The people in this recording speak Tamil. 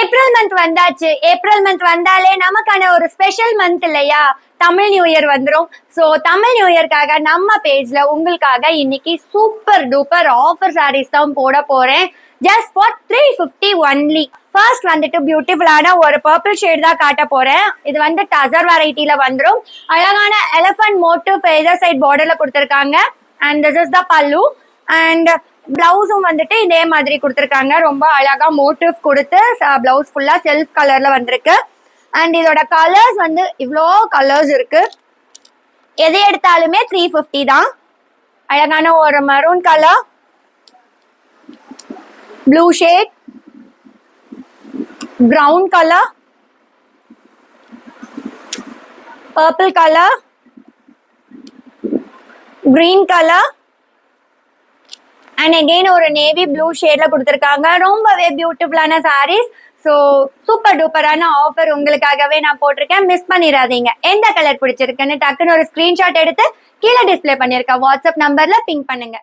ஏப்ரல் மந்த் வந்தாச்சு. ஏப்ரல் மந்த் வந்தாலே நமக்கான ஒரு ஸ்பெஷல் மந்த் இல்லையா? தமிழ் நியூ இயர் வந்துரும். ஸோ தமிழ் நியூ இயர்க்காக நம்ம பேஜ்ல உங்களுக்காக இன்னைக்கு சூப்பர் டூப்பர் ஆஃபர் சாரீஸ் தான் போட போறேன். Just for 350 only. ஃபர்ஸ்ட் வந்துட்டு பியூட்டிஃபுல்லான ஒரு பர்பிள் ஷேட் தான் காட்ட போறேன். இது வந்து டசர் வெரைட்டில வந்துடும். அழகான எலிஃபண்ட் மோட்டிவ் ஃபெதர் சைட் பார்டர்ல கொடுத்துருக்காங்க. அண்ட் திஸ் இஸ் த பல்லு. அண்ட் பிளவுஸும் வந்துட்டு இதே மாதிரி கொடுத்துருக்காங்க. ரொம்ப அழகா மோட்டிவ் கொடுத்து பிளவுஸ் ஃபுல்லா செல்ஃப் கலர்ல வந்திருக்கு. அண்ட் இதோட கலர்ஸ் வந்து இவ்வளோ கலர்ஸ் இருக்கு. எது எடுத்தாலுமே 350 தான். அழகான ஒரு maroon colour, blue shade, brown colour, purple colour, green colour and again ஒரு நேவி ப்ளூ ஷேட்ல கொடுத்துருக்காங்க. ரொம்பவே பியூட்டிஃபுல்லான சாரீஸ். ஸோ சூப்பர் டூப்பரான ஆஃபர் உங்களுக்காகவே நான் போட்டிருக்கேன். மிஸ் பண்ணிடாதீங்க. எந்த கலர் பிடிச்சிருக்குன்னு டக்குன்னு ஒரு ஸ்கிரீன்ஷாட் எடுத்து கீழே டிஸ்பிளே பண்ணியிருக்கேன் வாட்ஸ்அப் நம்பர்ல பிங்க் பண்ணுங்க.